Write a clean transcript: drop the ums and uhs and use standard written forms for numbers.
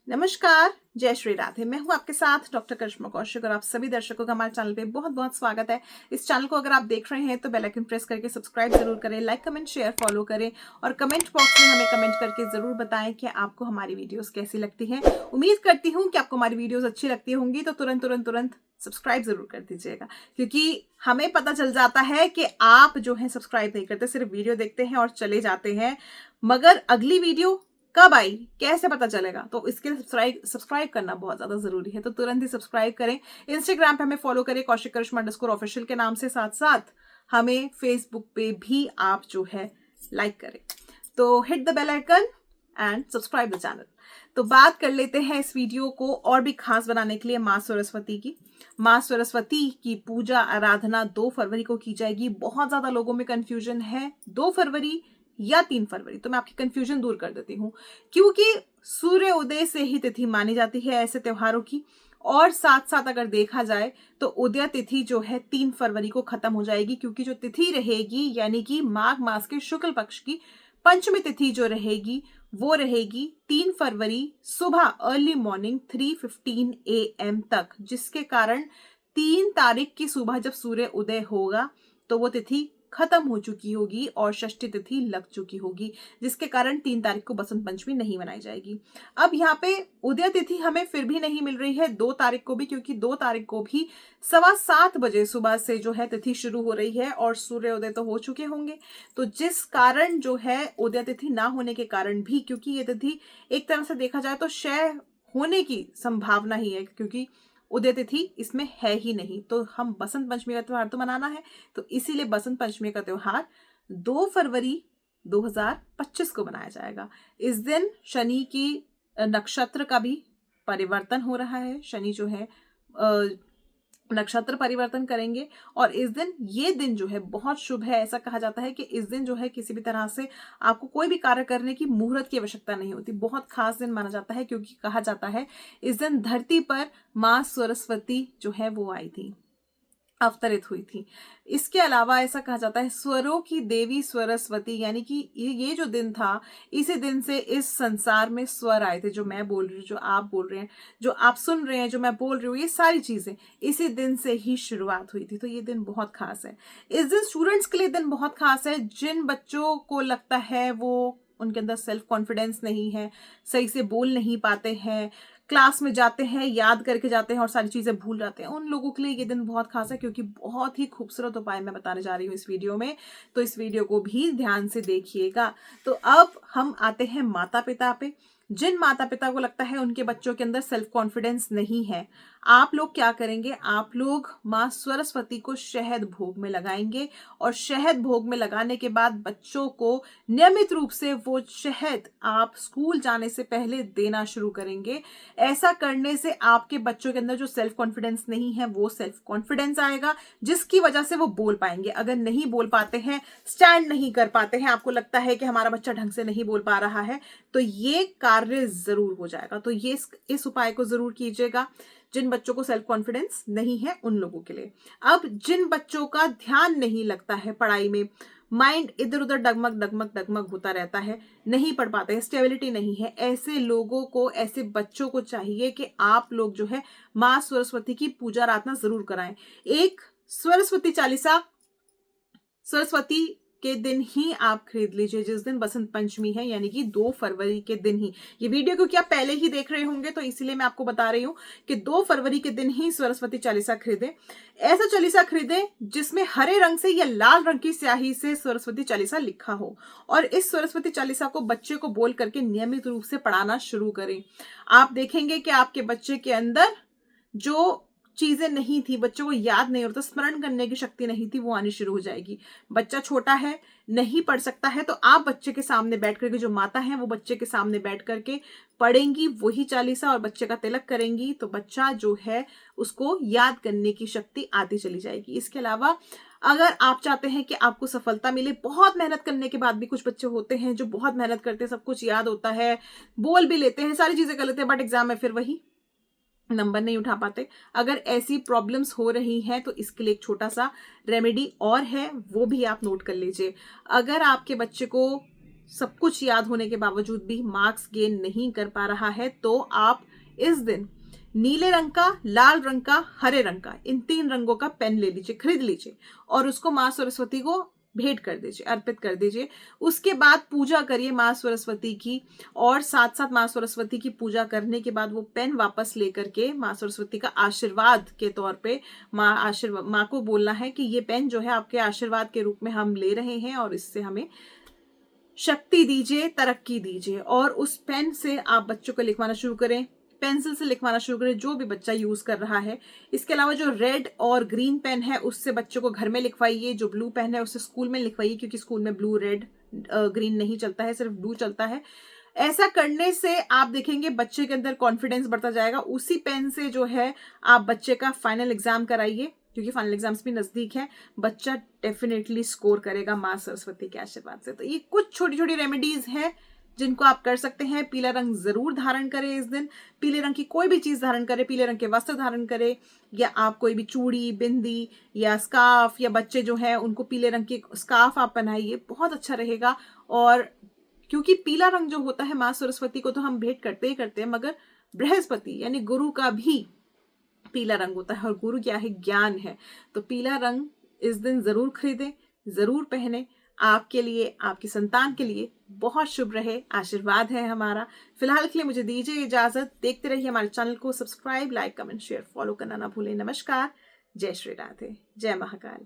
नमस्कार, जय श्री राधे। मैं हूं आपके साथ डॉक्टर करिश्मा कौशिक और आप सभी दर्शकों का हमारे चैनल पे बहुत बहुत स्वागत है। इस चैनल को अगर आप देख रहे हैं तो बेल आइकन प्रेस करके सब्सक्राइब जरूर करें, लाइक कमेंट शेयर फॉलो करें और कमेंट बॉक्स में हमें कमेंट करके जरूर बताएं कि आपको हमारी वीडियोस कैसी लगती हैं। उम्मीद करती हूँ कि आपको हमारी वीडियोस अच्छी लगती होंगी, तो तुरंत तुरंत तुरंत सब्सक्राइब जरूर कर दीजिएगा, क्योंकि हमें पता चल जाता है कि आप जो है सब्सक्राइब नहीं करते, सिर्फ वीडियो देखते हैं और चले जाते हैं, मगर अगली वीडियो कब आई कैसे पता चलेगा। तो इसके लिए सब्सक्राइब करना बहुत ज्यादा जरूरी है, तो तुरंत ही सब्सक्राइब करें। इंस्टाग्राम पे हमें फॉलो करें कौशिक करिश्मा _ऑफिशियल के नाम से, साथ साथ हमें फेसबुक पे भी आप जो है लाइक करें। तो hit the bell icon and subscribe the channel. तो बात कर लेते हैं इस वीडियो को और भी खास बनाने के लिए माँ सरस्वती की। माँ सरस्वती की पूजा आराधना 2 फरवरी को की जाएगी। बहुत ज्यादा लोगों में कंफ्यूजन है 2 फरवरी या 3 फरवरी, तो मैं आपकी कंफ्यूजन दूर कर देती हूँ, क्योंकि सूर्य उदय से ही तिथि मानी जाती है ऐसे त्योहारों की। और साथ साथ अगर देखा जाए तो उदय तिथि जो है 3 फरवरी को खत्म हो जाएगी, क्योंकि जो तिथि रहेगी यानी कि माघ मास के शुक्ल पक्ष की पंचमी तिथि जो रहेगी वो रहेगी 3 फरवरी सुबह अर्ली मॉर्निंग 3:15 AM तक, जिसके कारण 3 तारीख की सुबह जब सूर्य उदय होगा तो वो तिथि खत्म हो चुकी होगी और षष्ठी तिथि लग चुकी होगी, जिसके कारण 3 तारीख को बसंत पंचमी नहीं मनाई जाएगी। अब यहाँ पे उदय तिथि हमें फिर भी नहीं मिल रही है 2 तारीख को भी, क्योंकि 2 तारीख को भी 7:15 बजे सुबह से जो है तिथि शुरू हो रही है और सूर्य उदय तो हो चुके होंगे। तो जिस कारण जो है उदय तिथि ना होने के कारण भी, क्योंकि ये तिथि एक तरह से देखा जाए तो क्षय होने की संभावना ही है, क्योंकि उदय तिथि इसमें है ही नहीं, तो हम बसंत पंचमी का त्योहार तो मनाना है, तो इसीलिए बसंत पंचमी का त्योहार 2 फरवरी 2025 को मनाया जाएगा। इस दिन शनि की नक्षत्र का भी परिवर्तन हो रहा है। शनि जो है नक्षत्र परिवर्तन करेंगे और इस दिन ये दिन जो है बहुत शुभ है। ऐसा कहा जाता है कि इस दिन जो है किसी भी तरह से आपको कोई भी कार्य करने की मुहूर्त की आवश्यकता नहीं होती। बहुत खास दिन माना जाता है, क्योंकि कहा जाता है इस दिन धरती पर माँ सरस्वती जो है वो आई थी, अवतरित हुई थी। इसके अलावा ऐसा कहा जाता है स्वरों की देवी सरस्वती, यानी कि ये जो दिन था, इसी दिन से इस संसार में स्वर आए थे। जो मैं बोल रही हूँ, जो आप बोल रहे हैं, जो आप सुन रहे हैं, जो मैं बोल रही हूँ, ये सारी चीजें इसी दिन से ही शुरुआत हुई थी। तो ये दिन बहुत खास है। इस दिन स्टूडेंट्स के लिए दिन बहुत खास है। जिन बच्चों को लगता है वो उनके अंदर सेल्फ कॉन्फिडेंस नहीं है, सही से बोल नहीं पाते हैं, क्लास में जाते हैं याद करके जाते हैं और सारी चीजें भूल जाते हैं, उन लोगों के लिए ये दिन बहुत खास है, क्योंकि बहुत ही खूबसूरत उपाय मैं बताने जा रही हूँ इस वीडियो में। तो इस वीडियो को भी ध्यान से देखिएगा। तो अब हम आते हैं माता पिता पे। जिन माता पिता को लगता है उनके बच्चों के अंदर सेल्फ कॉन्फिडेंस नहीं है, आप लोग क्या करेंगे, आप लोग माँ सरस्वती को शहद भोग में लगाएंगे और शहद भोग में लगाने के बाद बच्चों को नियमित रूप से वो शहद आप स्कूल जाने से पहले देना शुरू करेंगे। ऐसा करने से आपके बच्चों के अंदर जो सेल्फ कॉन्फिडेंस नहीं है वो सेल्फ कॉन्फिडेंस आएगा, जिसकी वजह से वो बोल पाएंगे। अगर नहीं बोल पाते हैं, स्टैंड नहीं कर पाते हैं, आपको लगता है कि हमारा बच्चा ढंग से नहीं बोल पा रहा है, तो ये कार्य जरूर हो जाएगा। तो ये इस उपाय को जरूर कीजिएगा जिन बच्चों को सेल्फ कॉन्फिडेंस नहीं है उन लोगों के लिए। अब जिन बच्चों का ध्यान नहीं लगता है पढ़ाई में, माइंड इधर उधर डगमग डगमग डगमग होता रहता है, नहीं पढ़ पाते हैं, स्टेबिलिटी नहीं है, ऐसे लोगों को, ऐसे बच्चों को चाहिए कि आप लोग जो है माँ सरस्वती की पूजा आराधना जरूर कराएं। एक सरस्वती चालीसा सरस्वती के दिन ही आप खरीद लीजिए, जिस दिन बसंत पंचमी है, यानी कि 2 फरवरी के दिन ही। ये वीडियो क्योंकि आप पहले ही देख रहे होंगे तो इसीलिए मैं आपको बता रही हूं कि 2 फरवरी के दिन ही सरस्वती चालीसा खरीदें। ऐसा चालीसा खरीदें जिसमें हरे रंग से या लाल रंग की स्याही से सरस्वती चालीसा लिखा हो, और इस सरस्वती चालीसा को बच्चे को बोल करके नियमित रूप से पढ़ाना शुरू करें। आप देखेंगे कि आपके बच्चे के अंदर जो चीजें नहीं थी, बच्चों को याद नहीं होता, स्मरण करने की शक्ति नहीं थी, वो आनी शुरू हो जाएगी। बच्चा छोटा है, नहीं पढ़ सकता है, तो आप बच्चे के सामने बैठ करके, जो माता है वो बच्चे के सामने बैठ करके पढ़ेंगी वही चालीसा और बच्चे का तिलक करेंगी, तो बच्चा जो है उसको याद करने की शक्ति आती चली जाएगी। इसके अलावा अगर आप चाहते हैं कि आपको सफलता मिले, बहुत मेहनत करने के बाद भी कुछ बच्चे होते हैं जो बहुत मेहनत करते हैं, सब कुछ याद होता है, बोल भी लेते हैं, सारी चीजें कर लेते हैं, बट एग्जाम में फिर वही नंबर नहीं उठा पाते। अगर ऐसी प्रॉब्लम्स हो रही हैं तो इसके लिए एक छोटा सा रेमेडी और है, वो भी आप नोट कर लीजिए। अगर आपके बच्चे को सब कुछ याद होने के बावजूद भी मार्क्स गेन नहीं कर पा रहा है, तो आप इस दिन नीले रंग का, लाल रंग का, हरे रंग का, इन 3 रंगों का पेन ले लीजिए, खरीद लीजिए और उसको माँ सरस्वती को भेंट कर दीजिए, अर्पित कर दीजिए। उसके बाद पूजा करिए माँ सरस्वती की, और साथ साथ माँ सरस्वती की पूजा करने के बाद वो पेन वापस लेकर के माँ सरस्वती का आशीर्वाद के तौर पे माँ को बोलना है कि ये पेन जो है आपके आशीर्वाद के रूप में हम ले रहे हैं और इससे हमें शक्ति दीजिए, तरक्की दीजिए। और उस पेन से आप बच्चों को लिखवाना शुरू करें, पेंसिल से लिखवाना शुरू करें, जो भी बच्चा यूज कर रहा है। इसके अलावा जो रेड और ग्रीन पेन है उससे बच्चों को घर में लिखवाइए, जो ब्लू पेन है उससे स्कूल में लिखवाइए, क्योंकि स्कूल में ब्लू, रेड, ग्रीन नहीं चलता है, सिर्फ ब्लू चलता है। ऐसा करने से आप देखेंगे बच्चे के अंदर कॉन्फिडेंस बढ़ता जाएगा। उसी पेन से जो है आप बच्चे का फाइनल एग्जाम कराइए, क्योंकि फाइनल एग्जाम्स भी नजदीक है। बच्चा डेफिनेटली स्कोर करेगा माँ सरस्वती के आशीर्वाद से। तो ये कुछ छोटी छोटी रेमेडीज हैं जिनको आप कर सकते हैं। पीला रंग जरूर धारण करें इस दिन, पीले रंग की कोई भी चीज धारण करें, पीले रंग के वस्त्र धारण करें, या आप कोई भी चूड़ी, बिंदी या स्कार्फ, या बच्चे जो है उनको पीले रंग की स्कार्फ आप पहनाइए, बहुत अच्छा रहेगा। और क्योंकि पीला रंग जो होता है माँ सरस्वती को तो हम भेंट करते ही करते हैं, मगर बृहस्पति यानी गुरु का भी पीला रंग होता है, और गुरु क्या है, ज्ञान है। तो पीला रंग इस दिन जरूर खरीदें, जरूर पहने। आपके लिए, आपकी संतान के लिए बहुत शुभ रहे, आशीर्वाद है हमारा। फिलहाल के लिए मुझे दीजिए इजाजत। देखते रहिए हमारे चैनल को, subscribe, like, comment, share, follow करना ना भूलें। नमस्कार, जय श्री राधे, जय महाकाल।